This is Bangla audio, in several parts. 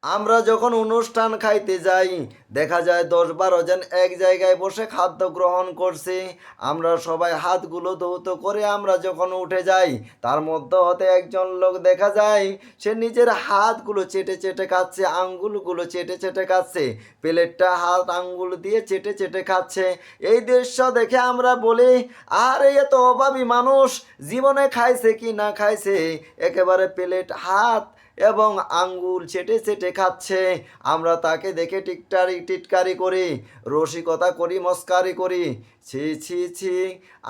আমরা যখন অনুষ্ঠান খাইতে যাই, দেখা যায় ১০-১২ জন এক জায়গায় বসে খাদ্য গ্রহণ করছি। আমরা সবাই হাতগুলো ধৌত করে আমরা যখন উঠে যাই, তার মধ্য হতে একজন লোক দেখা যায় সে নিজের হাতগুলো চেটে চেটে খাচ্ছে, আঙ্গুলগুলো চেটে চেটে খাচ্ছে, প্লেটটা হাত আঙ্গুল দিয়ে চেটে চেটে খাচ্ছে। এই দৃশ্য দেখে আমরা বলি, আরে এ তো অভাবী মানুষ, জীবনে খাইছে কি না খাইছে, একেবারে প্লেট হাত এবং আঙ্গুল চেটে চেটে খাচ্ছে। আমরা তাকে দেখে টিটকারি করি, রসিকতা করি, মস্কারি করি। ছি ছি ছি,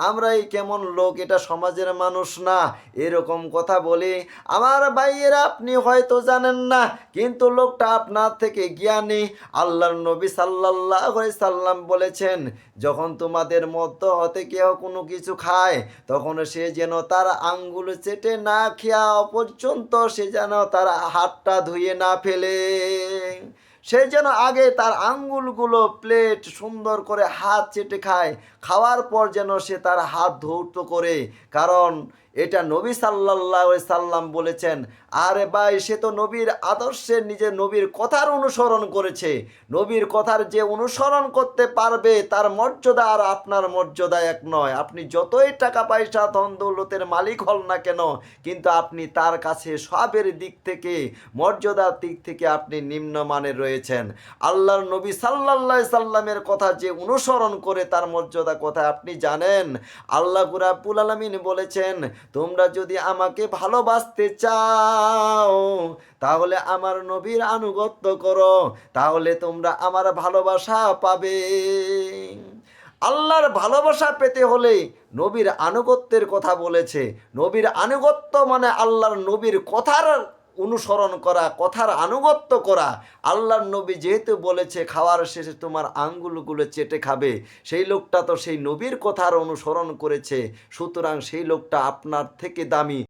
আমরা এই কেমন লোক, এটা সমাজের মানুষ না, এরকম কথা বলি। আমার ভাইয়েরা, আপনি হয়তো জানেন না, কিন্তু লোকটা আপনার থেকে জ্ঞানী। আল্লাহর নবী সাল্লাল্লাহু আলাইহি সাল্লাম বলেছেন, যখন তোমাদের মধ্য হতে কেউ কোনো কিছু খায়, তখন সে যেন তার আঙ্গুল চেটে না খাওয়া পর্যন্ত সে যেন তার হাতটা ধুয়ে না ফেলে। সে যেন আগে তার আঙ্গুলগুলো প্লেট সুন্দর করে হাত চেটে খায়, খাওয়ার পর যেন সে তার হাত ধৌত করে। কারণ এটা নবী সাল্লাল্লাহু আলাইহি সাল্লাম বলেছেন। আরে ভাই, সে তো নবীর আদর্শের, নিজের নবীর কথার অনুসরণ করেছে। নবীর কথার যে অনুসরণ করতে পারবে, তার মর্যাদা আর আপনার মর্যাদা এক নয়। আপনি যতই টাকা পয়সা ধন দৌলতের মালিক হন না কেন, কিন্তু আপনি তার কাছে সবের দিক থেকে, মর্যাদার দিক থেকে আপনি নিম্নমানের রয়েছেন। আল্লাহর নবী সাল্লাল্লাহু আলাইহি সাল্লামের কথা যে অনুসরণ করে, তার মর্যাদা কোথায় আপনি জানেন? আল্লাহ রাব্বুল আলামিন বলেছেন, তোমরা যদি আমাকে ভালোবাসতে চাও, তাহলে আমার নবীর আনুগত্য করো, তাহলে তোমরা আমার ভালোবাসা পাবে। আল্লাহর ভালোবাসা পেতে হলে নবীর আনুগত্যের কথা বলেছে। নবীর আনুগত্য মানে আল্লাহর নবীর কথার অনুসরণ করা, কথার আনুগত্য করা। আল্লাহর নবী যেহেতু বলেছে খাওয়ার শেষে তোমার আঙ্গুলগুলো চেটে খাবে, সেই লোকটা তো সেই নবীর কথার অনুসরণ করেছে। সুতরাং সেই লোকটা আপনার থেকে দামি।